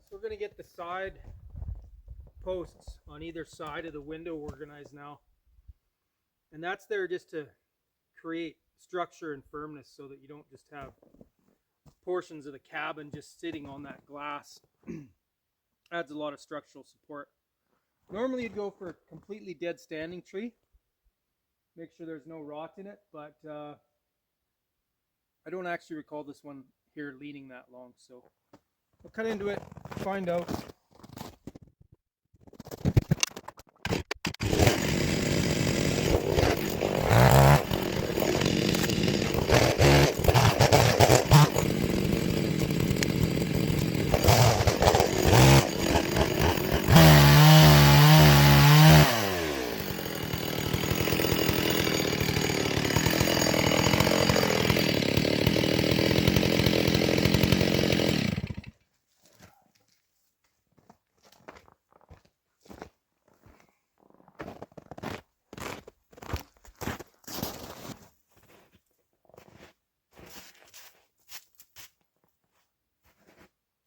We're going to get the side posts on either side of the window organized now. And that's there just to create structure and firmness so that you don't just have portions of the cabin just sitting on that glass. Adds a lot of structural support. Normally you'd go for a completely dead standing tree. Make sure there's no rot in it, but I don't actually recall this one here leaning that long, so we'll cut into it, find out.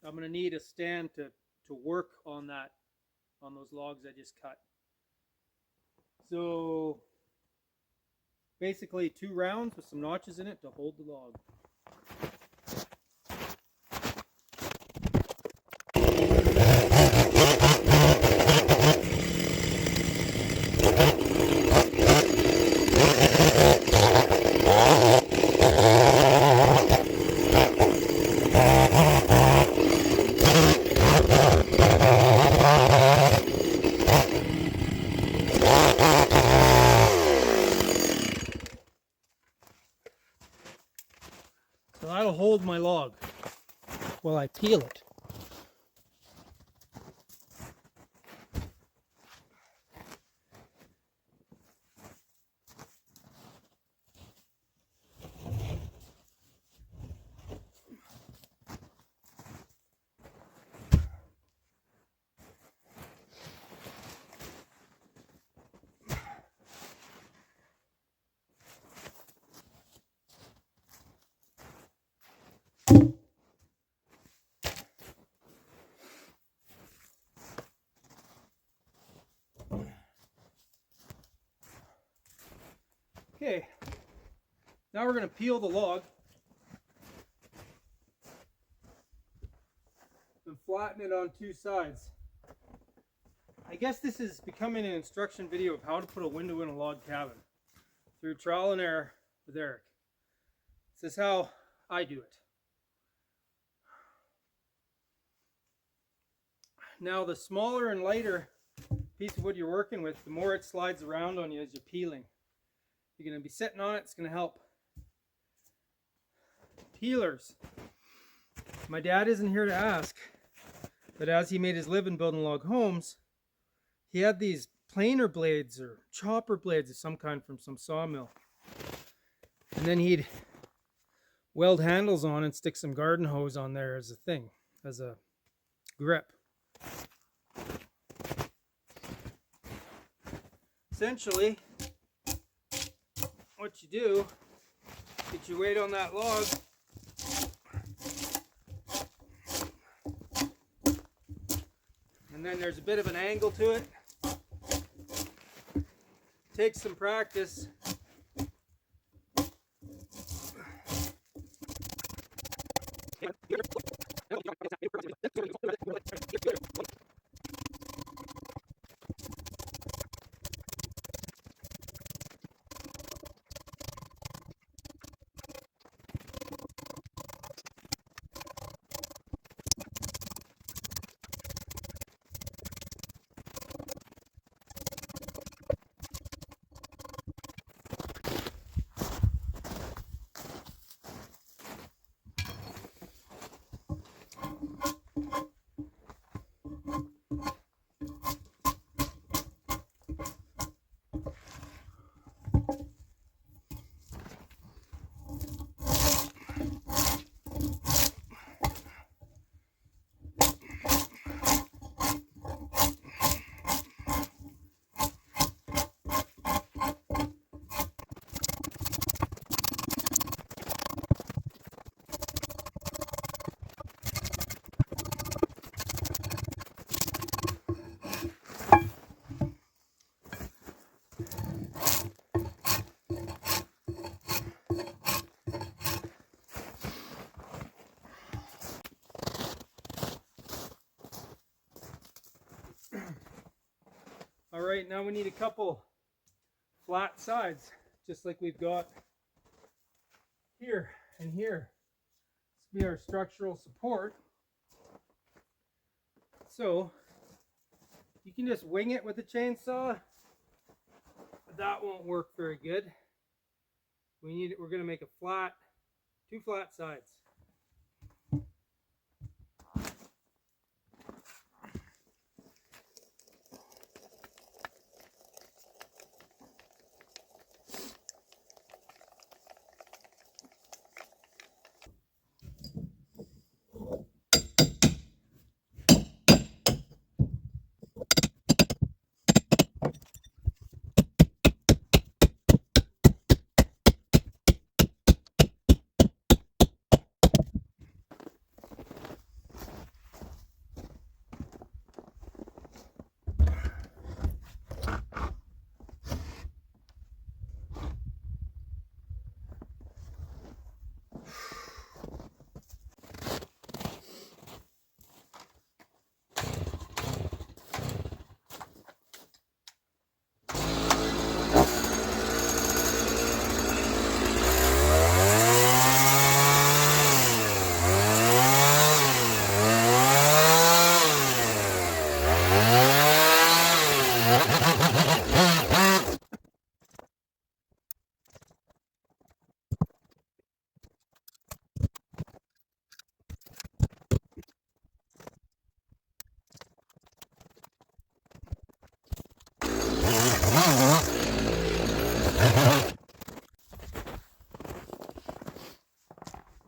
I'm going to need a stand to work on those logs I just cut. So basically 2 rounds with some notches in it to hold the log. So that'll hold my log while I peel it. Okay, now we're going to peel the log and flatten it on 2 sides. I guess this is becoming an instruction video of how to put a window in a log cabin through trial and error with Eric. This is how I do it. Now the smaller and lighter piece of wood you're working with, the more it slides around on you as you're peeling. You're going to be sitting on it, it's going to help. Peelers. My dad isn't here to ask, but as he made his living building log homes, he had these planer blades or chopper blades of some kind from some sawmill. And then he'd weld handles on and stick some garden hose on there as a thing, as a grip. essentially, what you do, get your weight on that log, and then there's a bit of an angle to it. Takes some practice. All right, now we need a couple flat sides, just like we've got here and here. This will be our structural support. So you can just wing it with a chainsaw, but that won't work very good. We're going to make a flat, two flat sides.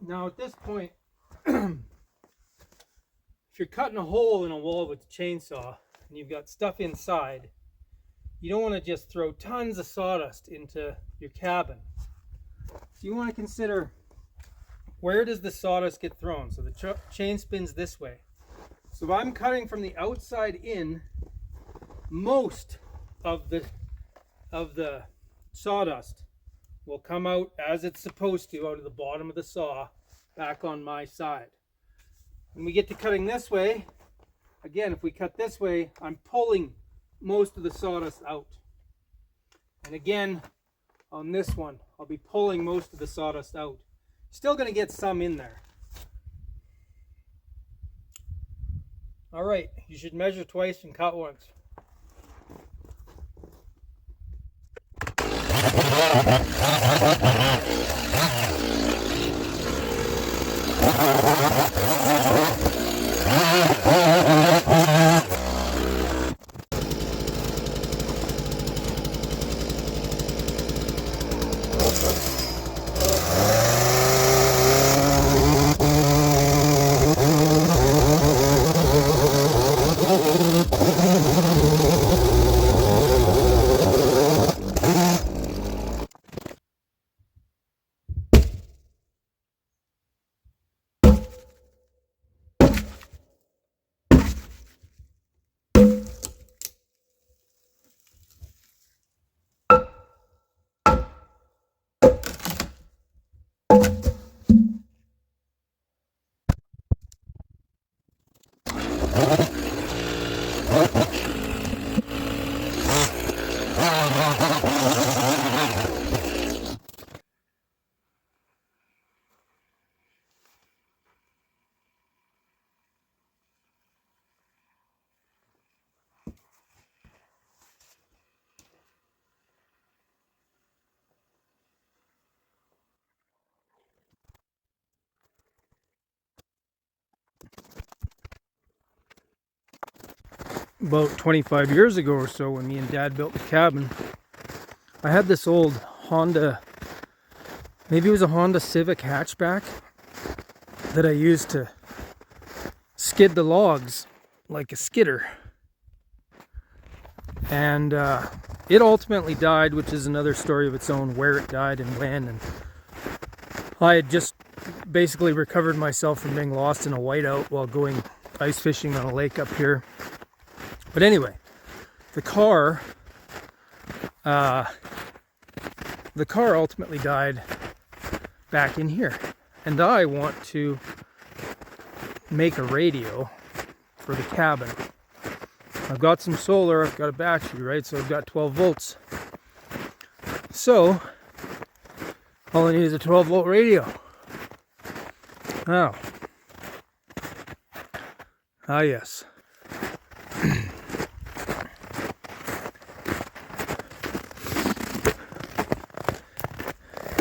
Now at this point, if you're cutting a hole in a wall with a chainsaw and you've got stuff inside, you don't want to just throw tons of sawdust into your cabin. So you want to consider, where does the sawdust get thrown? So the chain spins this way. So if I'm cutting from the outside in, most of the sawdust will come out as it's supposed to, out of the bottom of the saw, back on my side. When we get to cutting this way, again, if we cut this way, I'm pulling most of the sawdust out. And again, on this one, I'll be pulling most of the sawdust out. Still going to get some in there. All right, you should measure twice and cut once. About 25 years ago or so, when me and Dad built the cabin, I had this old Honda, maybe it was a Honda Civic hatchback, that I used to skid the logs like a skidder. And it ultimately died, which is another story of its own, where it died and when. And I had just basically recovered myself from being lost in a whiteout while going ice fishing on a lake up here. But anyway, the car ultimately died back in here. And I want to make a radio for the cabin. I've got some solar, I've got a battery, right? So I've got 12 volts. So, all I need is a 12 volt radio. Now, yes.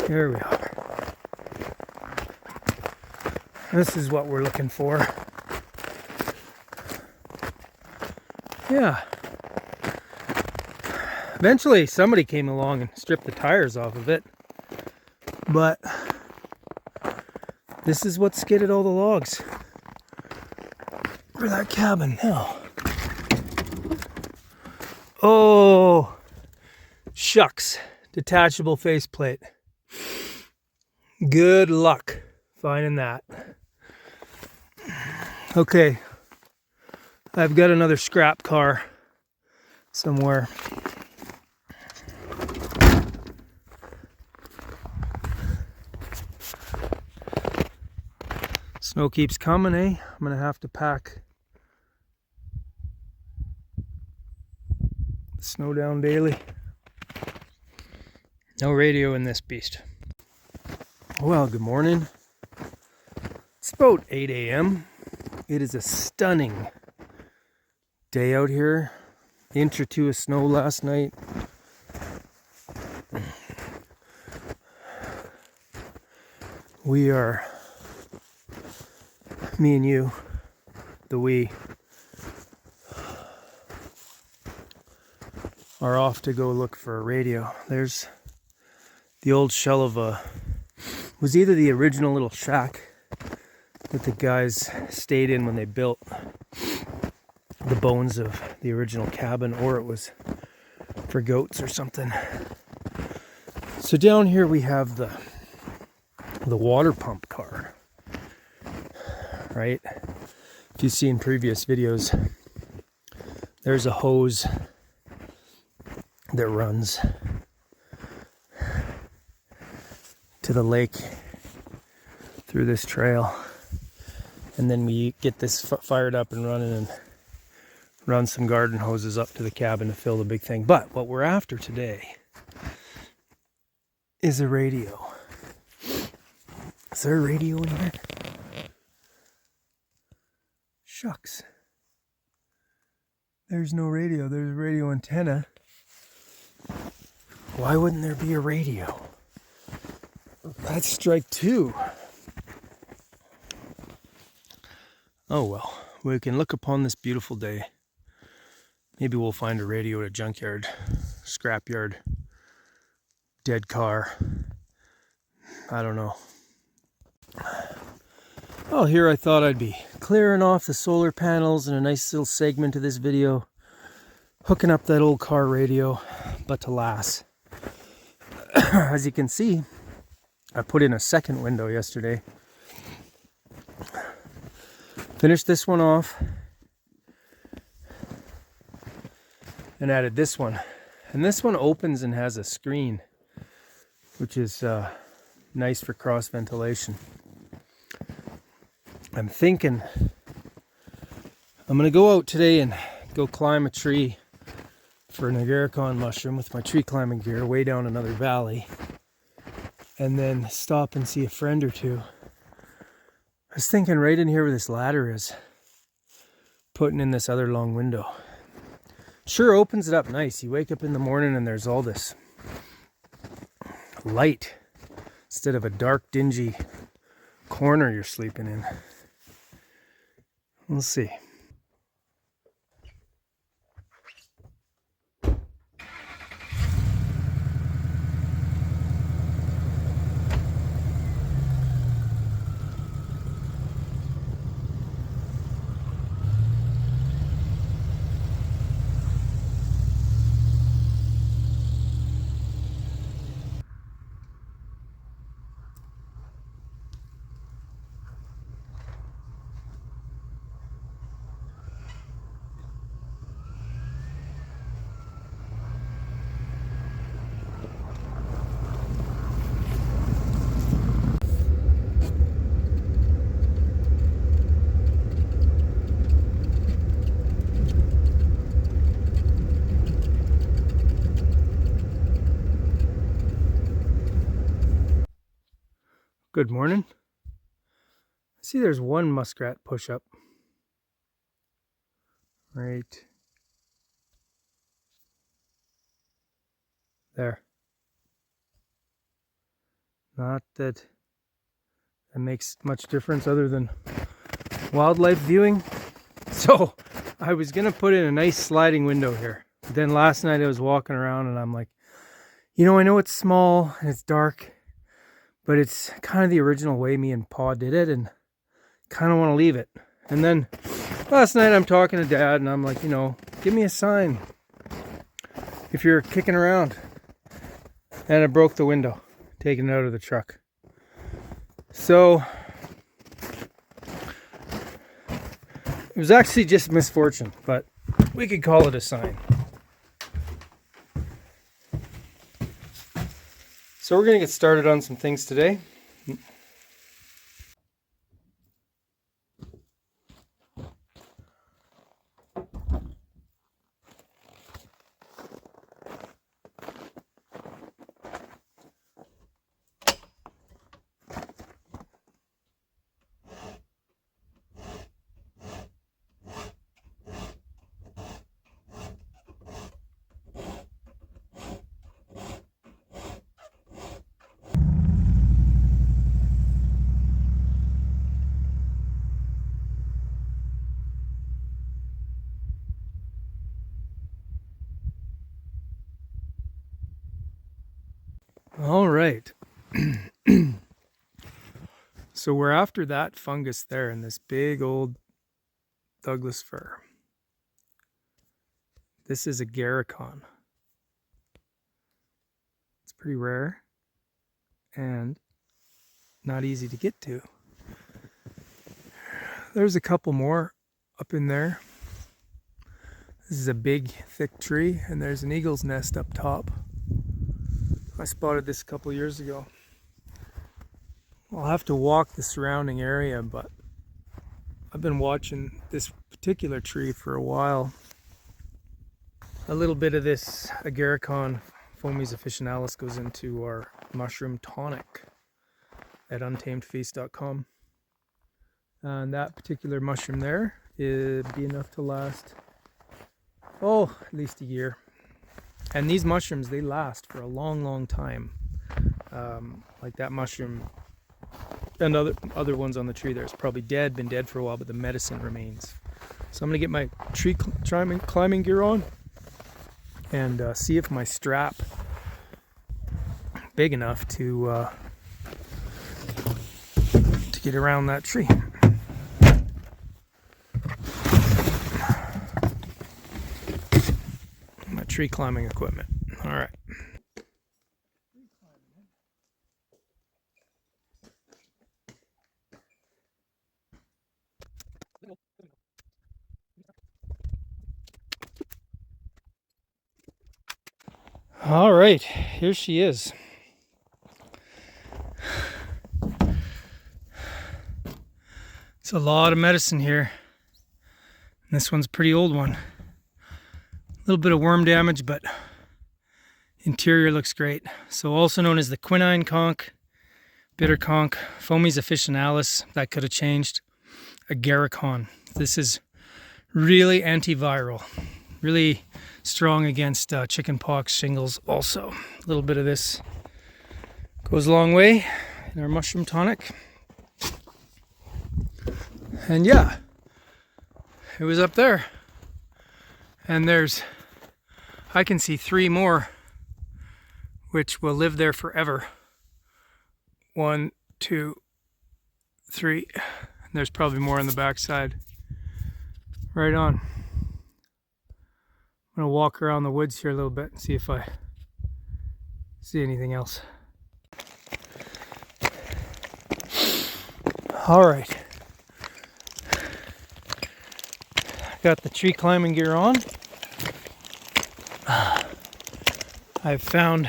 Here we are. This is what we're looking for. Yeah. Eventually somebody came along and stripped the tires off of it. But this is what skidded all the logs for that cabin now. Oh, shucks. Detachable faceplate. Good luck finding that. Okay, I've got another scrap car somewhere. Snow keeps coming, eh? I'm gonna have to pack the snow down daily. No radio in this beast. Well, good morning. It's about 8 a.m. It is a stunning day out here. Inch or two of snow last night. We are, me and you, we are off to go look for a radio. There's the old shell of was either the original little shack that the guys stayed in when they built the bones of the original cabin, or it was for goats or something. So down here we have the water pump car, right? If you've seen previous videos, there's a hose that runs to the lake through this trail, and then we get this fired up and running and run some garden hoses up to the cabin to fill the big thing. But what we're after today is a radio. Is there a radio in here? Shucks. There's no radio. There's a radio antenna. Why wouldn't there be a radio? That's strike two. Oh well, we can look upon this beautiful day. Maybe we'll find a radio at a junkyard, scrapyard, dead car. I don't know. Oh, here I thought I'd be clearing off the solar panels in a nice little segment of this video, hooking up that old car radio, but alas. As you can see, I put in a second window yesterday. Finished this one off and added this one. And this one opens and has a screen, which is nice for cross ventilation. I'm thinking I'm gonna go out today and go climb a tree for an agarikon mushroom with my tree climbing gear way down another valley, and then stop and see a friend or two. I was thinking right in here where this ladder is, putting in this other long window. Sure opens it up nice. You wake up in the morning and there's all this light instead of a dark, dingy corner you're sleeping in. We'll see. Good morning. I see there's one muskrat push-up right there. Not that it makes much difference other than wildlife viewing. So I was gonna put in a nice sliding window here. But then last night I was walking around and I'm like, you know, I know it's small and it's dark, but it's kind of the original way me and Pa did it, and kind of want to leave it. And then last night I'm talking to Dad and I'm like, you know, give me a sign if you're kicking around. And I broke the window, taking it out of the truck. So it was actually just misfortune, but we could call it a sign. So we're going to get started on some things today. All right. So we're after that fungus there in this big old Douglas fir. This is agarikon. It's pretty rare and not easy to get to. There's a couple more up in there. This is a big, thick tree, and there's an eagle's nest up top. I spotted this a couple years ago. I'll have to walk the surrounding area, but I've been watching this particular tree for a while. A little bit of this agarikon fomes officinalis goes into our mushroom tonic at untamedfeast.com. And that particular mushroom there would be enough to last, at least a year. And these mushrooms, they last for a long, long time. Like that mushroom and other ones on the tree there is probably dead, been dead for a while, but the medicine remains. So I'm going to get my tree climbing gear on and see if my strap big enough to get around that tree. My tree climbing equipment. All right. All right, here she is. It's a lot of medicine here. And this one's a pretty old one. A little bit of worm damage, but interior looks great. So also known as the quinine conch, bitter conch, Fomes officinalis, that could have changed, agarikon. This is really antiviral, really strong against chicken pox, shingles also. A little bit of this goes a long way in our mushroom tonic. And yeah, it was up there. And I can see 3 more which will live there forever. 1, 2, 3. And there's probably more on the backside. Right on. I'm gonna walk around the woods here a little bit and see if I see anything else. All right. Got the tree climbing gear on. I've found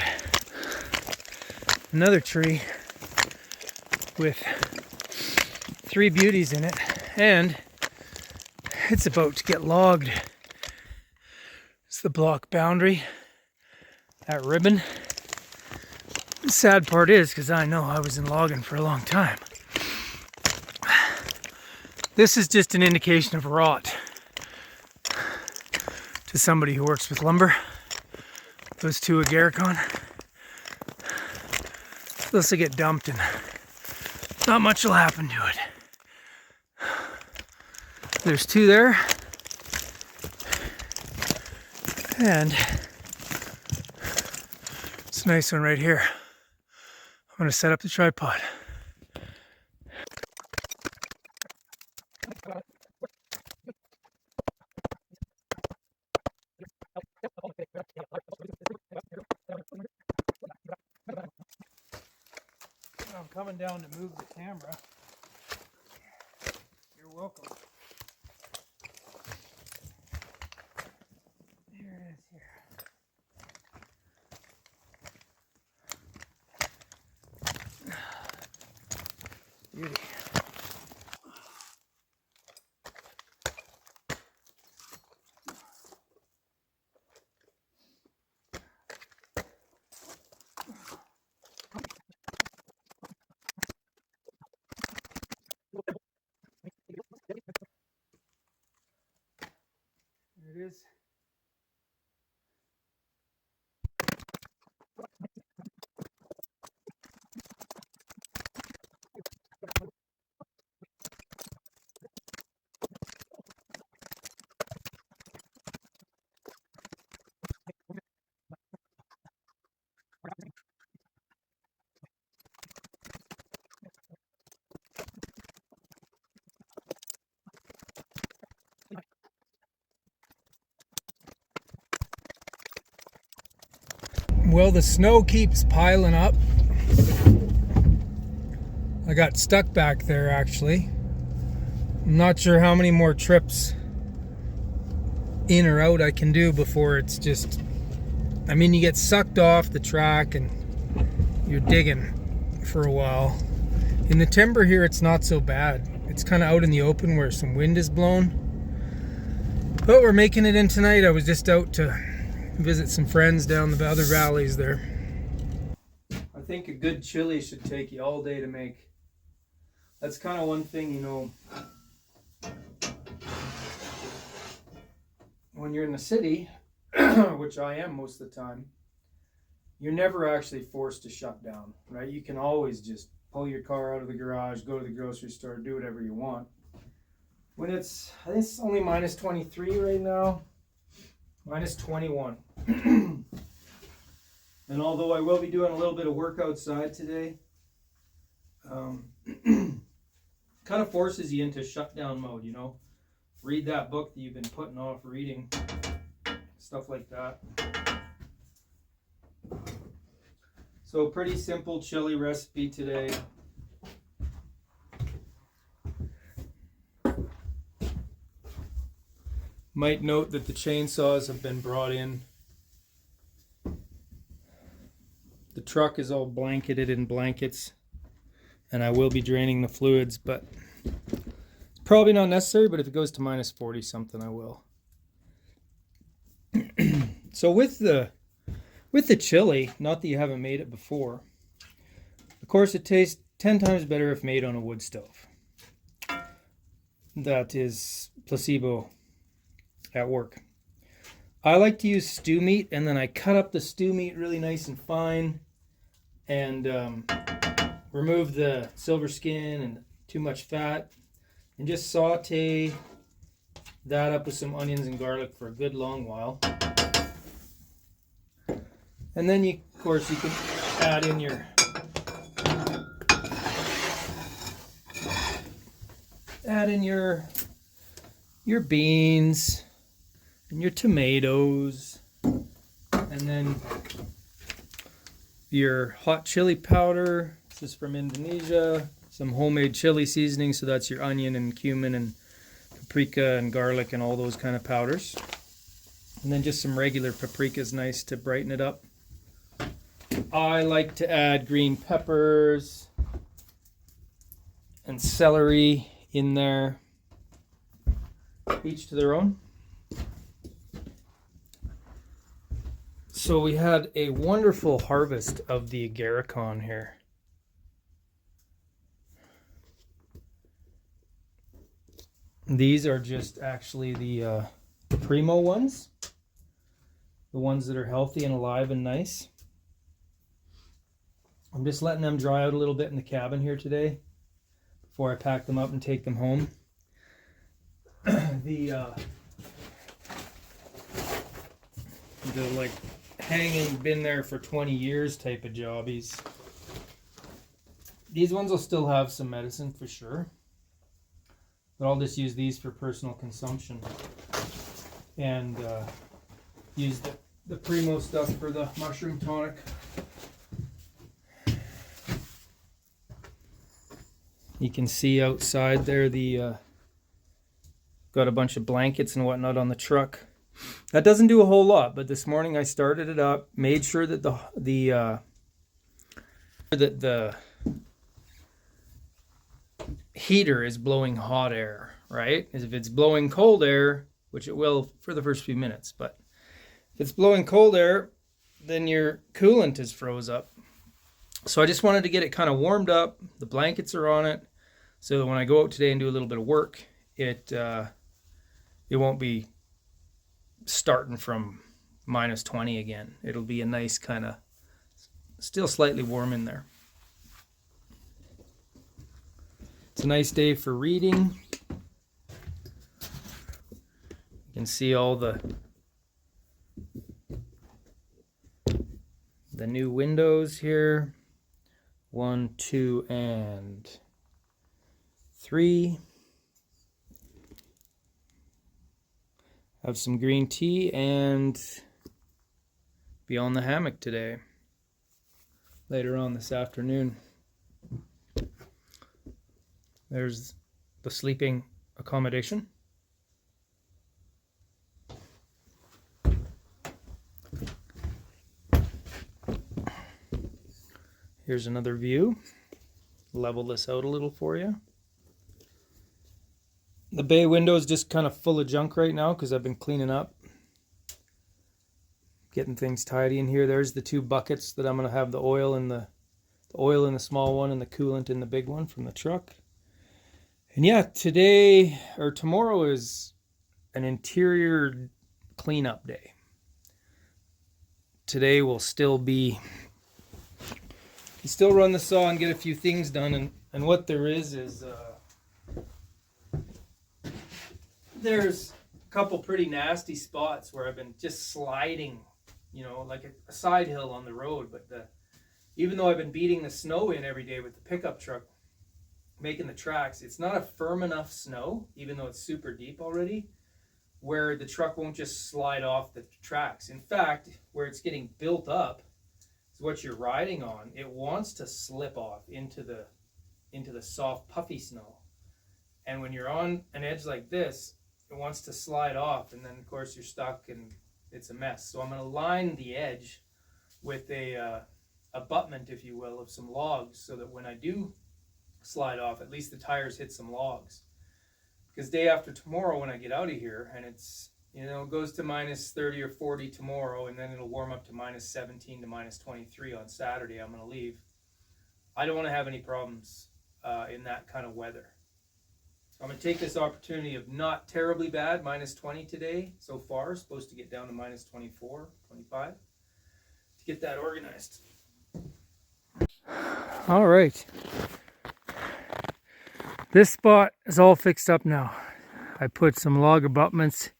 another tree with 3 beauties in it, and it's about to get logged. It's the block boundary, that ribbon. The sad part is, because I know I was in logging for a long time, this is just an indication of rot to somebody who works with lumber. Those 2 agarikon, this will get dumped and not much will happen to it. There's 2 there, and it's a nice one right here. I'm going to set up the tripod. I'm coming down to move the camera. You're welcome. Here it is here. Beauty. There it is. Well, the snow keeps piling up. I got stuck back there actually. I'm not sure how many more trips in or out I can do before it's just, I mean, you get sucked off the track and you're digging for a while. In the timber here, it's not so bad. It's kind of out in the open where some wind is blown. But we're making it in tonight. I was just out to visit some friends down the other valleys there. I think a good chili should take you all day to make. That's kind of one thing, you know, when you're in the city, which I am most of the time, you're never actually forced to shut down, right? You can always just pull your car out of the garage, go to the grocery store, do whatever you want. When I think it's only minus 23 right now, minus 21. And although I will be doing a little bit of work outside today, kind of forces you into shutdown mode, you know. Read that book that you've been putting off reading, stuff like that. So pretty simple chili recipe today. Might note that the chainsaws have been brought in. The truck is all blanketed in blankets, and I will be draining the fluids, but it's Probably not necessary, but if it goes to minus 40 something, I will. So with the chili, not that you haven't made it before, of course it tastes 10 times better if made on a wood stove. That is placebo at work. I like to use stew meat, and then I cut up the stew meat really nice and fine and remove the silver skin and too much fat, and just saute that up with some onions and garlic for a good long while. And then of course you can add in your beans and your tomatoes, and then your hot chili powder. This is from Indonesia. Some homemade chili seasoning, so that's your onion and cumin and paprika and garlic and all those kind of powders. And then just some regular paprika is nice to brighten it up. I like to add green peppers and celery in there, each to their own. So we had a wonderful harvest of the agarikon here. These are just actually the primo ones, the ones that are healthy and alive and nice. I'm just letting them dry out a little bit in the cabin here today before I pack them up and take them home. The like hanging, been there for 20 years type of jobbies. These ones will still have some medicine for sure, but I'll just use these for personal consumption and use the primo stuff for the mushroom tonic. You can see outside there got a bunch of blankets and whatnot on the truck. That doesn't do a whole lot, but this morning I started it up, made sure that the heater is blowing hot air, right? As if it's blowing cold air, which it will for the first few minutes, but if it's blowing cold air, then your coolant is froze up. So I just wanted to get it kind of warmed up. The blankets are on it, so that when I go out today and do a little bit of work, it won't be starting from minus 20 again. It'll be a nice kind of, still slightly warm in there. It's a nice day for reading. You can see all the new windows here. 1, 2, and 3. Have some green tea and be on the hammock today, later on this afternoon. There's the sleeping accommodation. Here's another view. Level this out a little for you. The bay window is just kind of full of junk right now because I've been cleaning up, getting things tidy in here. There's the 2 buckets that I'm going to have the oil in the small one and the coolant in the big one from the truck. And yeah, today or tomorrow is an interior cleanup day. Today will still be, you still run the saw and get a few things done, and what there is there's a couple pretty nasty spots where I've been just sliding, like a side hill on the road. But even though I've been beating the snow in every day with the pickup truck, making the tracks, it's not a firm enough snow, even though it's super deep already, where the truck won't just slide off the tracks. In fact, where it's getting built up is what you're riding on. It wants to slip off into the soft, puffy snow. And when you're on an edge like this, it wants to slide off, and then of course you're stuck and it's a mess. So I'm going to line the edge with a abutment, if you will, of some logs, so that when I do slide off, at least the tires hit some logs. because day after tomorrow when I get out of here, and it's, you know, it goes to minus 30 or 40 tomorrow, and then it'll warm up to minus 17 to minus 23 on Saturday. I'm going to leave. I don't want to have any problems in that kind of weather. So I'm going to take this opportunity of not terribly bad, minus 20 today so far, supposed to get down to minus 24, 25, to get that organized. All right. This spot is all fixed up now. I put some log abutments.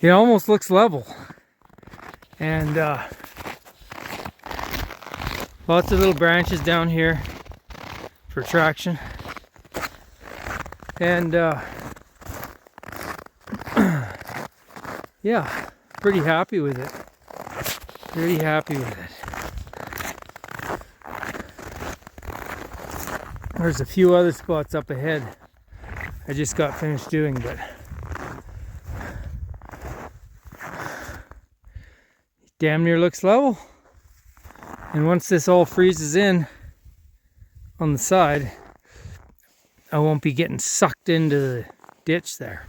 It almost looks level. And lots of little branches down here for traction. And yeah, pretty happy with it. Pretty happy with it. There's a few other spots up ahead I just got finished doing, but damn near looks level. And once this all freezes in on the side, I won't be getting sucked into the ditch there.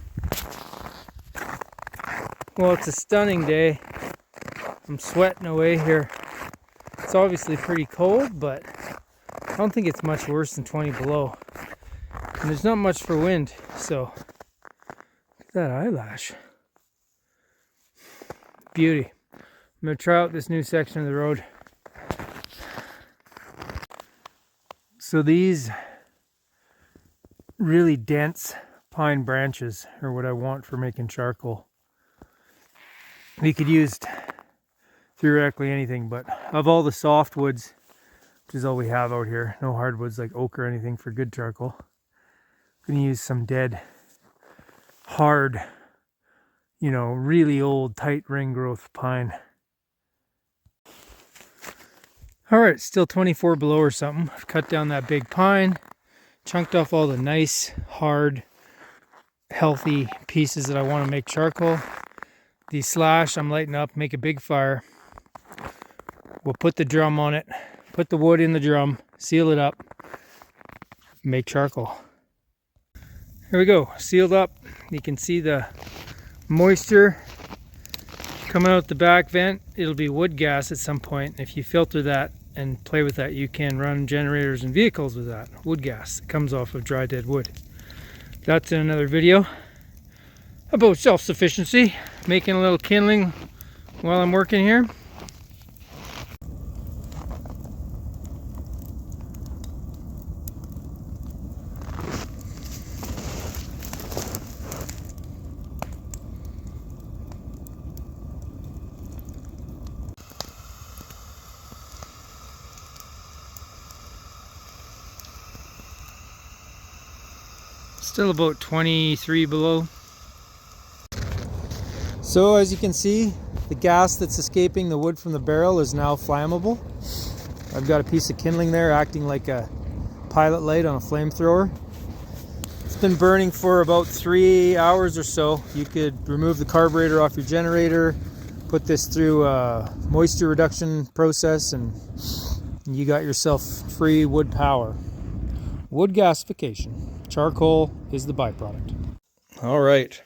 Well, it's a stunning day. I'm sweating away here. It's obviously pretty cold, but I don't think it's much worse than 20 below. And there's not much for wind, so look at that eyelash. Beauty. I'm going to try out this new section of the road. So these really dense pine branches are what I want for making charcoal. We could use theoretically anything, but of all the softwoods, which is all we have out here, no hardwoods like oak or anything for good charcoal, I'm going to use some dead, hard, you know, really old, tight ring growth pine. Alright, still 24 below or something. I've cut down that big pine, chunked off all the nice, hard, healthy pieces that I want to make charcoal. The slash I'm lighting up, make a big fire. We'll put the drum on it, put the wood in the drum, seal it up, make charcoal. Here we go, sealed up. You can see the moisture coming out the back vent. It'll be wood gas at some point. If you filter that and play with that, you can run generators and vehicles with that. Wood gas, it comes off of dry dead wood. That's in another video about self-sufficiency, making a little kindling while I'm working here. Still about 23 below. So as you can see, the gas that's escaping the wood from the barrel is now flammable. I've got a piece of kindling there acting like a pilot light on a flamethrower. It's been burning for about 3 hours or so. You could remove the carburetor off your generator, put this through a moisture reduction process, and you got yourself free wood power. Wood gasification. Charcoal is the byproduct. All right.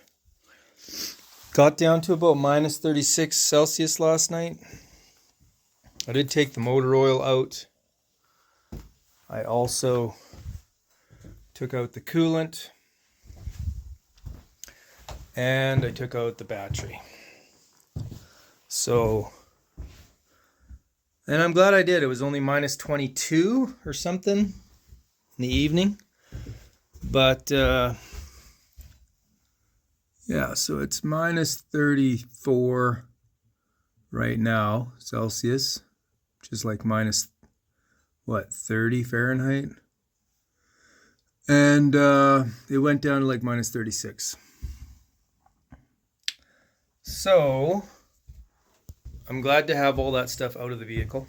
Got down to about minus 36 Celsius last night. I did take the motor oil out. I also took out the coolant. And I took out the battery. So, and I'm glad I did. It was only minus 22 or something in the evening. But yeah, so it's minus 34 right now Celsius, which is like minus what, 30 Fahrenheit, and it went down to like minus 36. So I'm glad to have all that stuff out of the vehicle.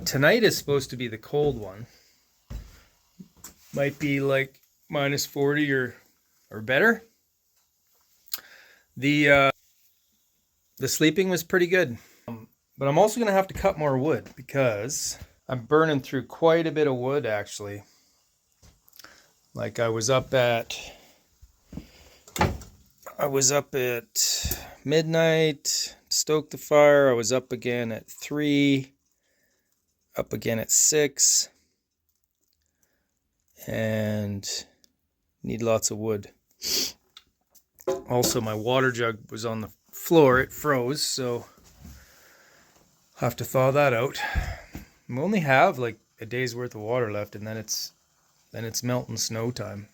Tonight is supposed to be the cold one. Might be like minus 40 or better. The sleeping was pretty good. But I'm also going to have to cut more wood because I'm burning through quite a bit of wood actually. Like I was up at midnight, stoked the fire. I was up again at 3, up again at 6, and need lots of wood. Also, my water jug was on the floor. It froze, so I'll have to thaw that out. We only have like a day's worth of water left, and then it's melting snow time.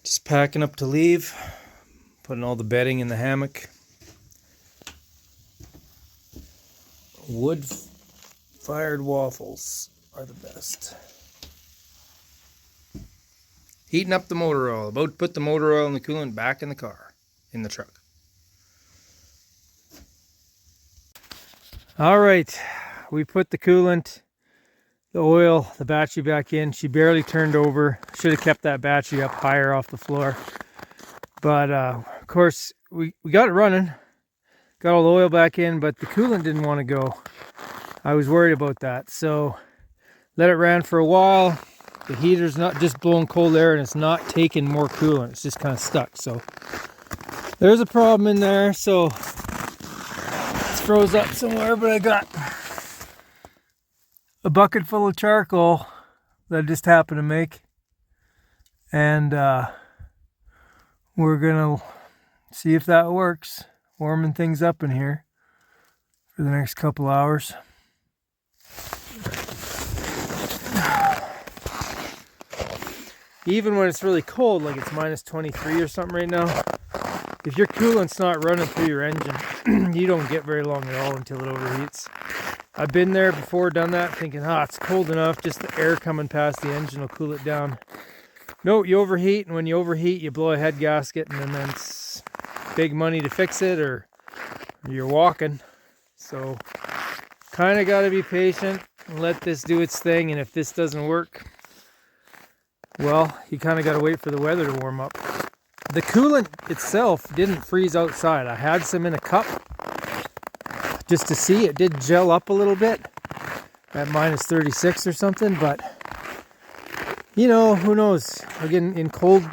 Just packing up to leave, putting all the bedding in the hammock. Wood-fired waffles are the best. Heating up the motor oil. About to put the motor oil and the coolant back in the car, in the truck. All right, we put the coolant, the oil, the battery back in. She barely turned over. Should have kept that battery up higher off the floor. But of course, we got it running. Got all the oil back in, but the coolant didn't want to go. I was worried about that. So let it run for a while. The heater's not just blowing cold air, and it's not taking more coolant. It's just kind of stuck. So there's a problem in there. So it's froze up somewhere, but I got a bucket full of charcoal that I just happened to make. And we're going to see if that works. Warming things up in here for the next couple hours. Even when it's really cold, like it's minus 23 or something right now, if your coolant's not running through your engine, you don't get very long at all until it overheats. I've been there before, done that, thinking, it's cold enough, just the air coming past the engine will cool it down. No, you overheat, and when you overheat, you blow a head gasket, and then it's big money to fix it, or you're walking. So, kind of got to be patient and let this do its thing, and if this doesn't work, well, you kind of got to wait for the weather to warm up. The coolant itself didn't freeze outside. I had some in a cup just to see. It did gel up a little bit at minus 36 or something, but you know, who knows? Again, in cold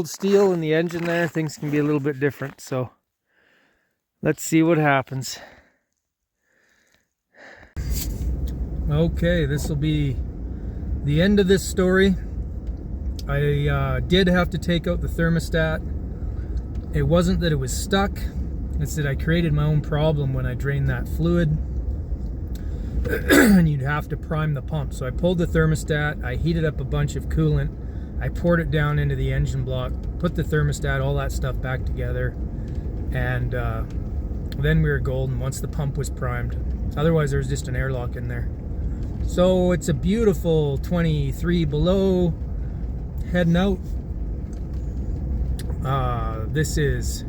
steel in the engine there, things can be a little bit different. So let's see what happens. Okay, this will be the end of this story. I did have to take out the thermostat. It wasn't that it was stuck. It's that I created my own problem when I drained that fluid. And you'd have to prime the pump. So I pulled the thermostat, I heated up a bunch of coolant, I poured it down into the engine block, put the thermostat, all that stuff back together, and then we were golden once the pump was primed. Otherwise there was just an airlock in there. So it's a beautiful 23 below, heading out. This is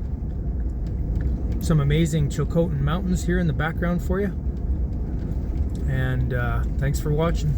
some amazing Chilcotin Mountains here in the background for you. And thanks for watching.